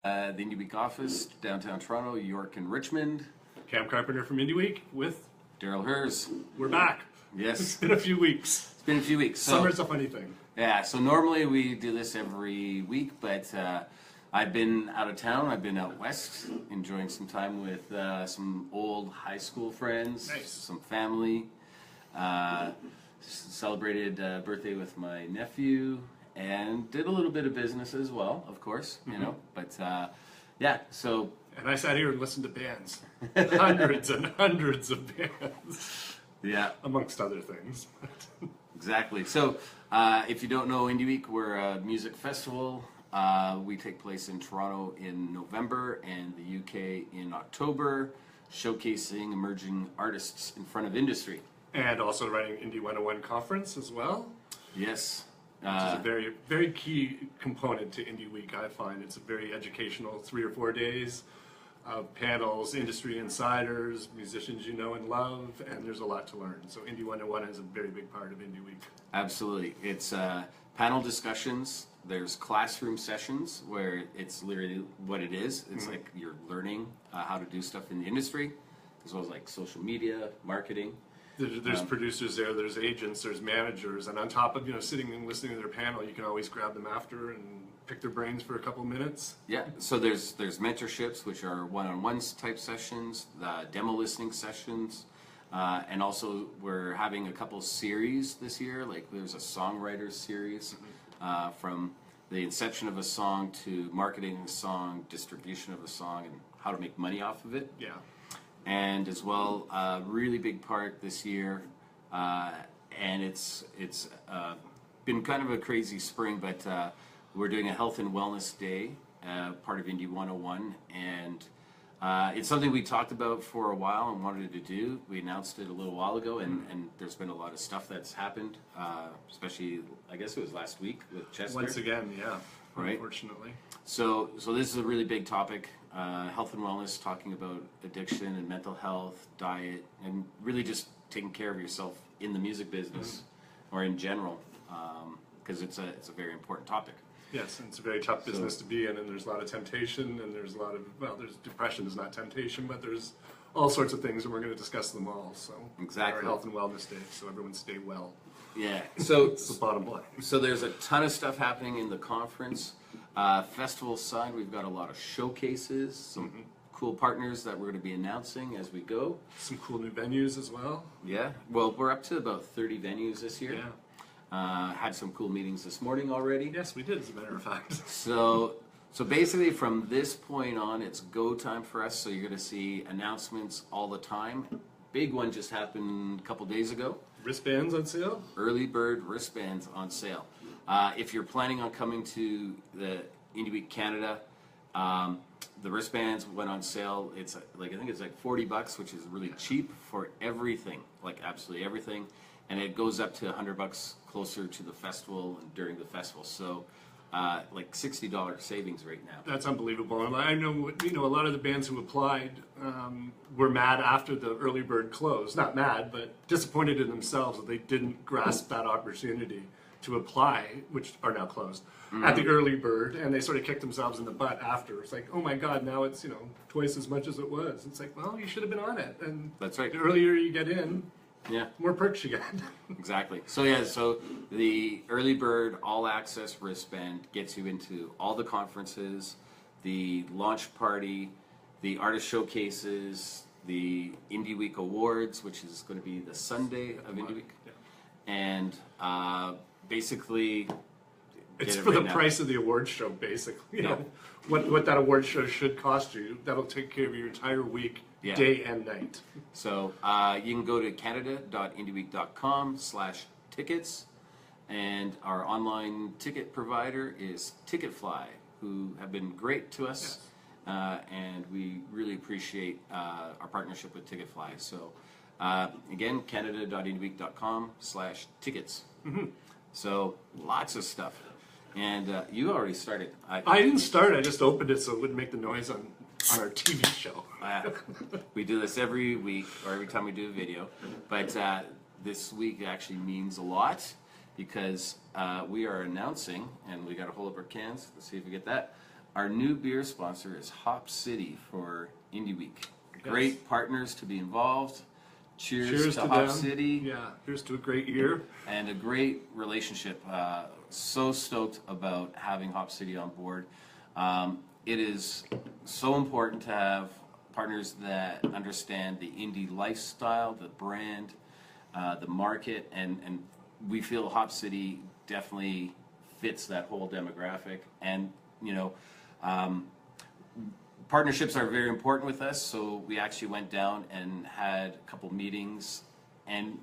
The Indie Week office, downtown Toronto, York, and Richmond. Cam Carpenter from Indie Week with Darryl Hurs. We're back. Yes. It's been a few weeks. It's been a few weeks. Summer's a funny thing. Yeah, so normally we do this every week, but I've been out of town. I've been out west, enjoying some time with some old high school friends, Nice. some family. Celebrated birthday with my nephew, and did a little bit of business as well, of course, you know. But yeah, so. And I sat here and listened to bands, hundreds and hundreds of bands. Yeah, amongst other things. Exactly. So, if you don't know Indie Week, we're a music festival. We take place in Toronto in November and the UK in October, showcasing emerging artists in front of industry. And also running Indie 101 conference as well. Yes. Which is a very, very key component to Indie Week, I find. It's a very educational 3 or 4 days of panels, industry insiders, musicians you know and love, and there's a lot to learn. So Indie 101 is a very big part of Indie Week. Absolutely. It's panel discussions. There's classroom sessions where it's literally what it is. It's like you're learning how to do stuff in the industry, as well as like social media, marketing. There's producers there, there's agents, there's managers, and on top of sitting and listening to their panel, you can always grab them after and pick their brains for a couple minutes. Yeah, so there's mentorships, which are one-on-one type sessions, demo listening sessions, and also we're having a couple series this year. Like there's a songwriters series from the inception of a song to marketing a song, distribution of a song, and how to make money off of it. Yeah. And as well, a really big part this year, and it's been kind of a crazy spring, but we're doing a health and wellness day, part of Indie 101, and it's something we talked about for a while and wanted to do. We announced it a little while ago, and there's been a lot of stuff that's happened, especially, I guess it was last week with Chester. Once again, yeah, right? Unfortunately. So this is a really big topic, health and wellness, talking about addiction and mental health, diet, and really just taking care of yourself in the music business or in general, because it's a very important topic. Yes, and it's a very tough business to be in, and there's a lot of temptation, and there's a lot of, there's depression is not temptation, but there's all sorts of things, and we're going to discuss them all. So exactly, our health and wellness day, so everyone stay well. Yeah, so it's the bottom line. So there's a ton of stuff happening in the conference. Festival side, we've got a lot of showcases, some cool partners that we're going to be announcing as we go. Some cool new venues as well. Yeah, well, we're up to about 30 venues this year. Yeah. Had some cool meetings this morning already. Yes, we did, as a matter of fact. So basically from this point on, it's go time for us. So you're going to see announcements all the time. Big one just happened a couple days ago. Wristbands on sale? Early bird wristbands on sale. If you're planning on coming to the Indie Week Canada, the wristbands went on sale. It's like, I think it's like $40, which is really cheap for everything, like absolutely everything. And it goes up to $100 closer to the festival and during the festival. So like $60 savings right now. That's unbelievable. And I know, a lot of the bands who applied were mad after the early bird closed. Not mad, but disappointed in themselves that they didn't grasp that opportunity to apply, which are now closed, at the early bird, and they sort of kicked themselves in the butt after. It's like, oh my God, now it's twice as much as it was. It's like, well, you should have been on it. And that's right. The earlier you get in, more perks you get. Exactly. So yeah, so the early bird all access wristband gets you into all the conferences, the launch party, the artist showcases, the Indie Week Awards, which is going to be the Sunday of Indie Week, and basically it's for the price of the award show, basically. You know, what that award show should cost you. That'll take care of your entire week, day and night. So you can go to canada.indieweek.com/tickets, and our online ticket provider is Ticketfly, who have been great to us, and we really appreciate our partnership with Ticketfly. So again, canada.indieweek.com/tickets. So lots of stuff. And you already started. I didn't start, I just opened it so it wouldn't make the noise on our TV show. We do this every week, or every time we do a video. But this week actually means a lot, because we are announcing, and we got to hold up our cans, let's see if we get that, our new beer sponsor is Hop City for Indie Week. Great partners to be involved. Cheers to Hop them. City. Yeah, here's to a great year. And a great relationship. So stoked about having Hop City on board. It is so important to have partners that understand the indie lifestyle, the brand, the market, and we feel Hop City definitely fits that whole demographic. And partnerships are very important with us, so we actually went down and had a couple meetings, and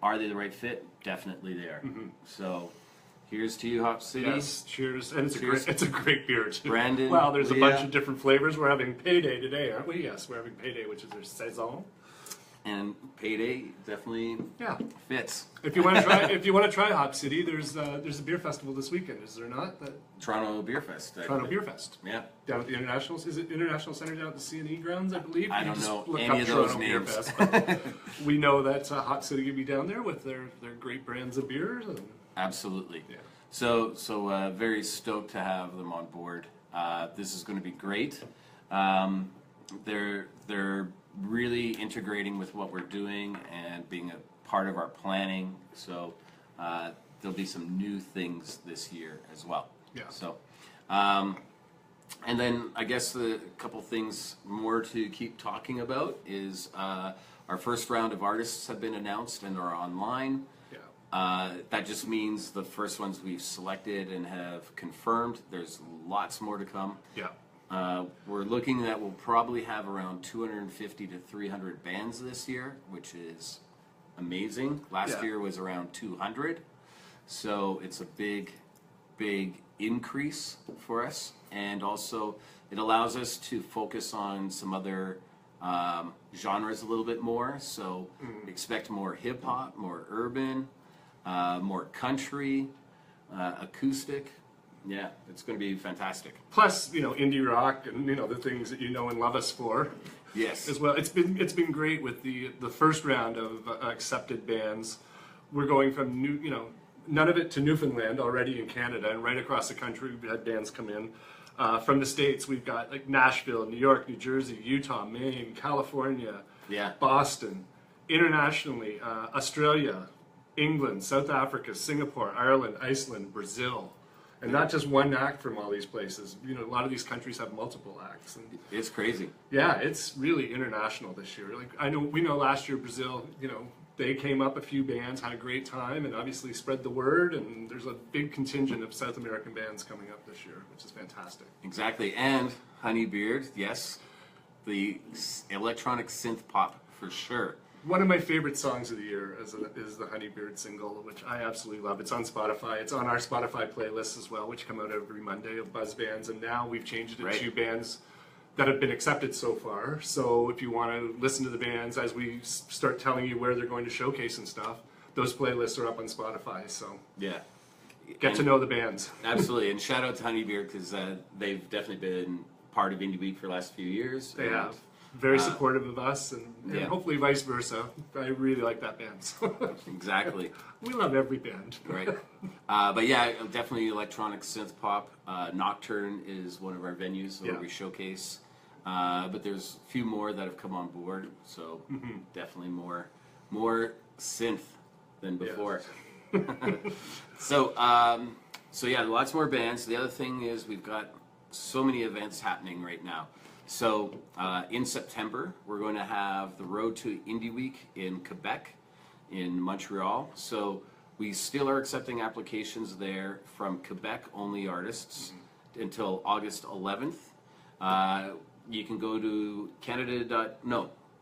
are they the right fit? Definitely they are. So here's to you, Hop City. Yes, cheers. And Cheers. it's a great beer too. Brandon, Wow, there's a Leah. bunch of different flavors. We're having Payday today, aren't we? Yes, we're having Payday, which is their saison. And Payday definitely fits. If you want to try Hop City, there's a beer festival this weekend, is there not? Toronto Beer Fest. Toronto Beer Fest. Yeah. Down at the International, is it International Center down at the C&E grounds, I believe? I You don't just know look any up of those Toronto Beer names. Fest, but we know that Hop City will be down there with their great brands of beers. And, Absolutely. yeah. So very stoked to have them on board. This is going to be great. They're really integrating with what we're doing and being a part of our planning. So there'll be some new things this year as well. Yeah. So, and then I guess the couple things more to keep talking about is our first round of artists have been announced and are online. That just means the first ones we've selected and have confirmed. There's lots more to come. Yeah. We're looking that we'll probably have around 250 to 300 bands this year, which is amazing. Last year was around 200. So it's a big increase for us. And also it allows us to focus on some other genres a little bit more. So expect more hip hop, more urban, more country, acoustic. Yeah, it's going to be fantastic. Plus, indie rock and the things that you know and love us for. Yes. As well, it's been great with the first round of accepted bands. We're going from none of it to Newfoundland already in Canada, and right across the country we've had bands come in. From the States, we've got like Nashville, New York, New Jersey, Utah, Maine, California, Boston. Internationally, Australia, England, South Africa, Singapore, Ireland, Iceland, Brazil. And not just one act from all these places. A lot of these countries have multiple acts. And It's crazy. yeah, it's really international this year. We know last year Brazil, they came up a few bands, had a great time, and obviously spread the word. And there's a big contingent of South American bands coming up this year, which is fantastic. Exactly. And Honeybeard, yes, the electronic synth pop for sure. One of my favorite songs of the year is the Honeybeard single, which I absolutely love. It's on Spotify. It's on our Spotify playlist as well, which come out every Monday of Buzz bands. And now we've changed it to bands that have been accepted so far. So if you want to listen to the bands as we start telling you where they're going to showcase and stuff, those playlists are up on Spotify. So Yeah. get to know the bands. Absolutely. And shout out to Honeybeard because they've definitely been part of Indie Week for the last few years. They have. Very supportive of us, and hopefully vice versa. I really like that band. So Exactly. we love every band. Right. But yeah, definitely electronic synth pop. Nocturne is one of our venues where we showcase. But there's a few more that have come on board, so definitely more synth than before. So yeah, lots more bands. The other thing is we've got so many events happening right now. So in September, we're going to have the Road to Indie Week in Quebec, in Montreal. So we still are accepting applications there from Quebec-only artists until August 11th. You can go to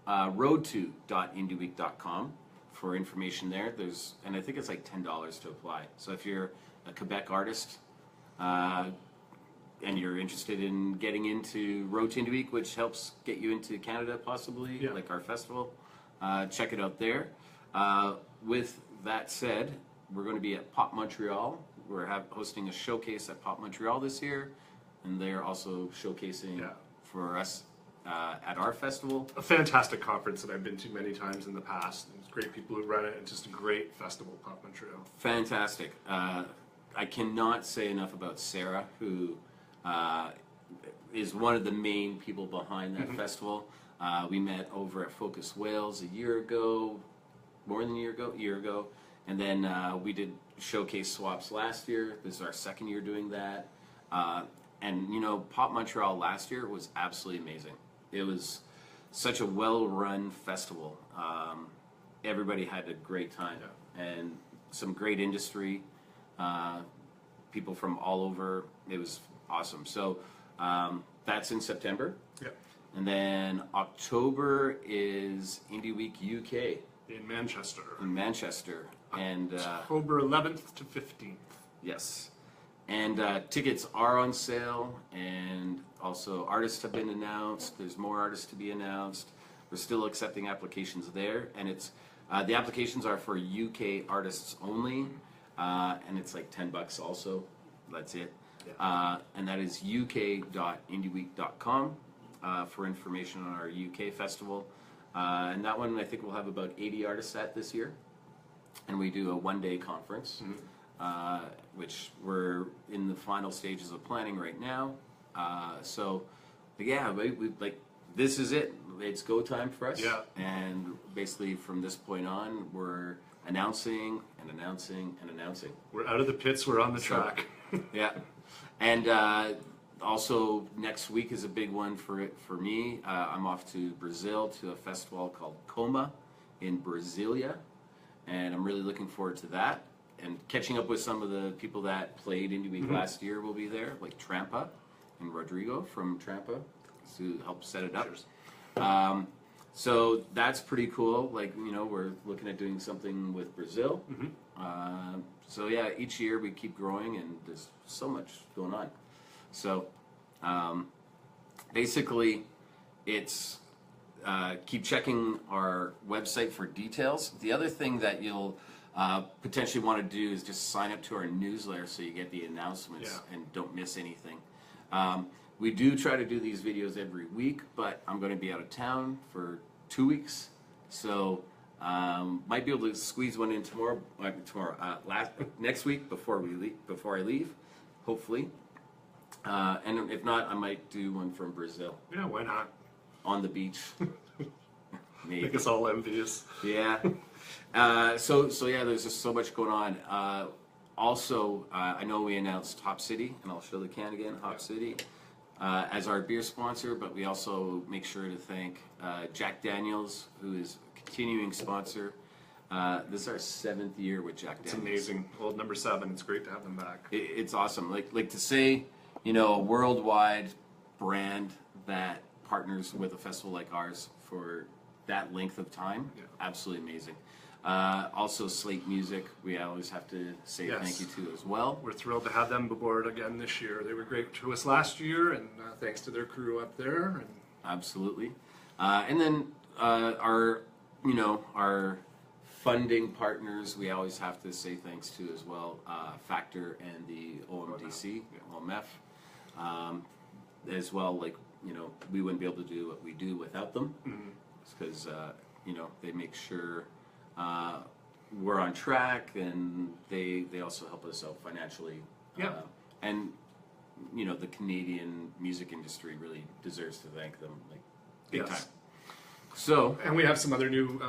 roadto.indieweek.com for information there. And I think it's like $10 to apply. So if you're a Quebec artist, and you're interested in getting into Road to Indie Week, which helps get you into Canada possibly, like our festival, check it out there. With that said, we're going to be at Pop Montreal. We're hosting a showcase at Pop Montreal this year, and they're also showcasing for us at our festival. A fantastic conference that I've been to many times in the past. It's great people who run it, and just a great festival, Pop Montreal. Fantastic. I cannot say enough about Sarah, who is one of the main people behind that festival. We met over at Focus Wales a year ago, more than a year ago, and then we did showcase swaps last year. This is our second year doing that, and you know, Pop Montreal last year was absolutely amazing. It was such a well-run festival. Everybody had a great time, and some great industry, people from all over. It was awesome. So that's in September. Yeah. And then October is Indie Week UK In Manchester. in Manchester. And October 11th to 15th. yes. And tickets are on sale, and also artists have been announced. There's more artists to be announced. We're still accepting applications there, and it's the applications are for UK artists only, and it's like $10 also. That's it. And that is uk.indieweek.com for information on our UK festival. And that one I think we'll have about 80 artists at this year. And we do a one-day conference, which we're in the final stages of planning right now. So, yeah, we like this is it. It's go time for us. Yeah. And basically from this point on, we're announcing and announcing and announcing. We're out of the pits, we're on the track. Yeah. And also next week is a big one for me. I'm off to Brazil to a festival called Coma in Brasilia, and I'm really looking forward to that. And catching up with some of the people that played Indie Week last year will be there, like Trampa and Rodrigo from Trampa, to help set it up. So that's pretty cool. Like, you know, we're looking at doing something with Brazil. So yeah, each year we keep growing, and there's so much going on. So basically, it's keep checking our website for details. The other thing that you'll potentially want to do is just sign up to our newsletter so you get the announcements and don't miss anything. We do try to do these videos every week, but I'm going to be out of town for 2 weeks, so might be able to squeeze one in next week before I leave, hopefully. And if not, I might do one from Brazil. Yeah, why not? On the beach. Maybe. Make us all envious. Yeah. So yeah, there's just so much going on. Also, I know we announced Hop City, and I'll show the can again, Hop City, as our beer sponsor, but we also make sure to thank Jack Daniels, who is a continuing sponsor. This is our 7th year with Jack Daniels. It's amazing. Old number 7. It's great to have them back. It's awesome. Like to say, you know, a worldwide brand that partners with a festival like ours for that length of time, absolutely amazing. Also, Slate Music, we always have to say thank you to as well. We're thrilled to have them aboard again this year. They were great to us last year, and thanks to their crew up there. And absolutely. And then our funding partners, we always have to say thanks to as well, Factor and the OMDC, OMF, as well. Like, you know, we wouldn't be able to do what we do without them, because you know, they make sure we're on track, and they also help us out financially. And you know, the Canadian music industry really deserves to thank them, like big time. So, and we have some other new,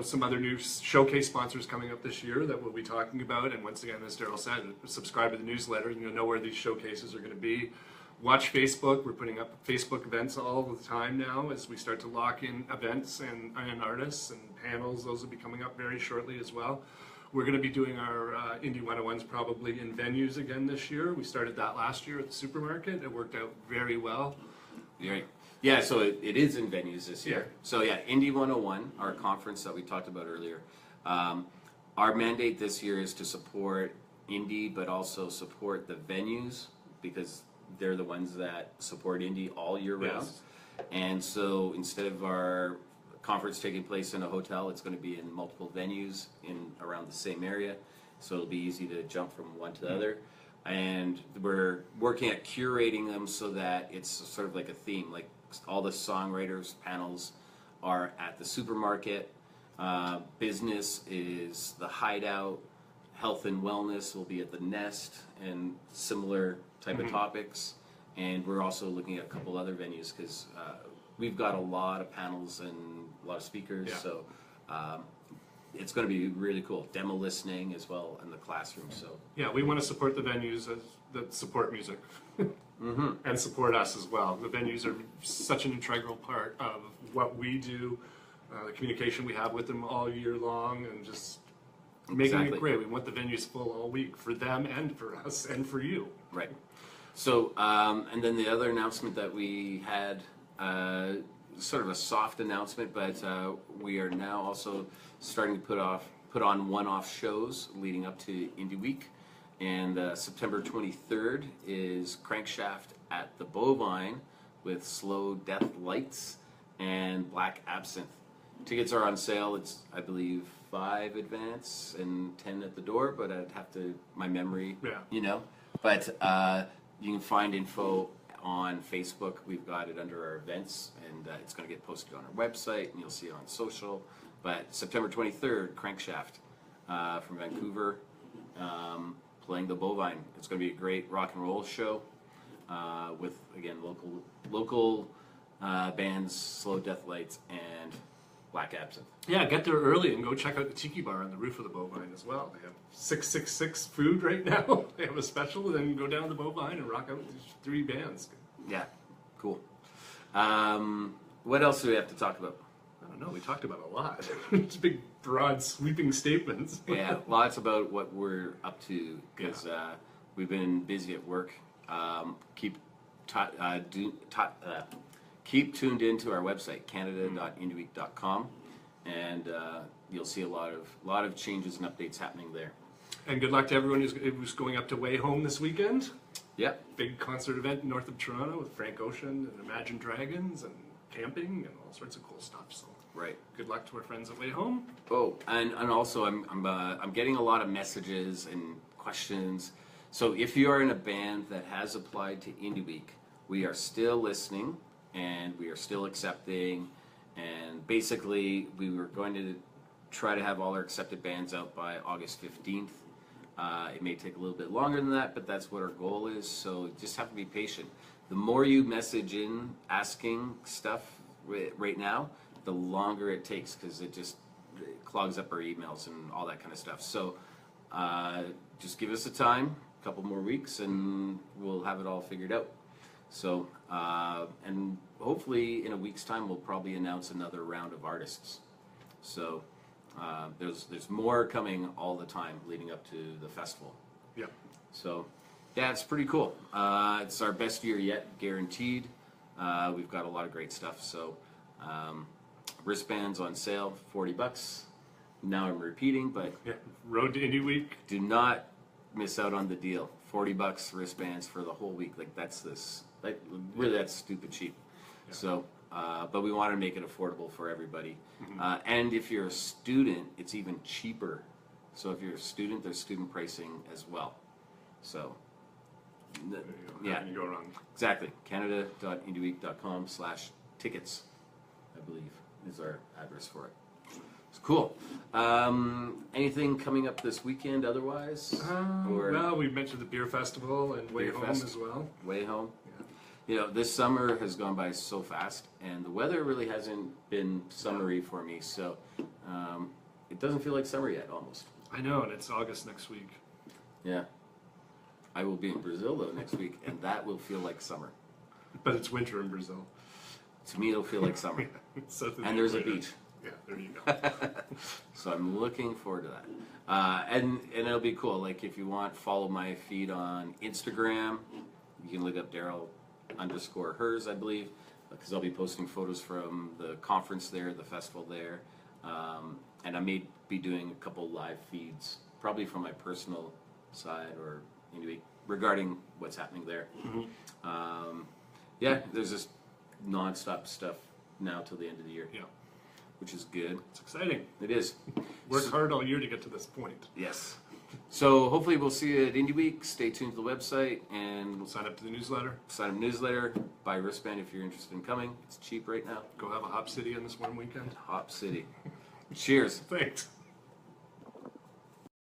some other new showcase sponsors coming up this year that we'll be talking about. And once again, as Darryl said, subscribe to the newsletter, and you'll know where these showcases are going to be. Watch Facebook. We're putting up Facebook events all the time now as we start to lock in events and artists and panels. Those will be coming up very shortly as well. We're going to be doing our Indie 101s probably in venues again this year. We started that last year at the supermarket. It worked out very well. Yeah, so it is in venues this year. So yeah, Indie 101, our conference that we talked about earlier. Our mandate this year is to support indie, but also support the venues, because they're the ones that support indie all year round. And so instead of our conference taking place in a hotel, it's going to be in multiple venues in around the same area, so it'll be easy to jump from one to the other. And we're working at curating them so that it's sort of like a theme. Like, all the songwriters panels are at the supermarket, business is the Hideout, health and wellness will be at the Nest, and similar type of topics, and we're also looking at a couple other venues because we've got a lot of panels and a lot of speakers, so it's going to be really cool. Demo listening as well in the classroom. So yeah, we want to support the venues that support music and support us as well. The venues are such an integral part of what we do, the communication we have with them all year long, and just making it great. We want the venues full all week for them and for us and for you. Right. So, and then the other announcement that we had, sort of a soft announcement, but we are now also starting to put on one-off shows leading up to Indie Week. And September 23rd is Crankshaft at the Bovine with Slow Death Lights and Black Absinthe. Tickets are on sale. It's, I believe, 5 advance and 10 at the door, but I'd have to, my memory, you know. But you can find info on Facebook. We've got it under our events, and it's going to get posted on our website, and you'll see it on social. But September 23rd, Crankshaft from Vancouver, playing the Bovine. It's going to be a great rock and roll show with, again, local bands, Slow Death Lights, and Black Absinthe. Yeah, get there early and go check out the Tiki Bar on the roof of the Bovine as well. They have 666 food right now. They have a special, then go down to the Bovine and rock out with these 3 bands. Yeah, cool. What else do we have to talk about? I don't know, we talked about a lot. It's big, broad, sweeping statements. Yeah, lots about what we're up to because we've been busy at work. Keep tuned into our website, canada.indieweek.com, and you'll see a lot of changes and updates happening there. And good luck to everyone who's going up to Way Home this weekend. Yep. Big concert event north of Toronto with Frank Ocean and Imagine Dragons and camping and all sorts of cool stuff. So right. Good luck to our friends at Way Home. Oh, and also I'm getting a lot of messages and questions. So if you are in a band that has applied to Indie Week, we are still listening and we are still accepting. And basically, we were going to try to have all our accepted bands out by August 15th. It may take a little bit longer than that, but that's what our goal is. So just have to be patient. The more you message in asking stuff right now, the longer it takes because it clogs up our emails and all that kind of stuff. So just give us a time, a couple more weeks, and we'll have it all figured out. So, and hopefully in a week's time, we'll probably announce another round of artists. So there's more coming all the time leading up to the festival. Yeah. So, yeah, it's pretty cool. It's our best year yet, guaranteed. We've got a lot of great stuff. So, wristbands on sale, $40. Now I'm repeating, but yeah. Road to Indie Week. Do not miss out on the deal. $40 wristbands for the whole week. Really, that's stupid cheap. Yeah. So, but we want to make it affordable for everybody. And if you're a student, it's even cheaper. So if you're a student, there's student pricing as well. So, yeah, how can you go wrong? Exactly. Canada.indieweek.com/tickets, I believe, is our address for it. It's cool. Anything coming up this weekend otherwise? Well, we mentioned the beer festival and Way Home as well. Way Home. You know, this summer has gone by so fast, and the weather really hasn't been summery for me, so it doesn't feel like summer yet, almost. I know, and it's August next week. Yeah. I will be in Brazil, though, next week, and that will feel like summer. But it's winter in Brazil. To me, it'll feel like summer. And there's a beach. Yeah, there you go. So I'm looking forward to that. And it'll be cool. Like, if you want, follow my feed on Instagram. You can look up Darryl_Hurs, I believe, because I'll be posting photos from the conference there, the festival there, and I may be doing a couple live feeds, probably from my personal side or anyway regarding what's happening there. Yeah, there's just non-stop stuff now till the end of the year. Yeah, which is good. It's exciting. It is. Worked hard all year to get to this point. Yes. So hopefully we'll see you at Indie Week. Stay tuned to the website and We'll sign up to the newsletter. Sign up newsletter. Buy a wristband if you're interested in coming. It's cheap right now. Go have a Hop City on this one weekend. Hop City. Cheers. Thanks.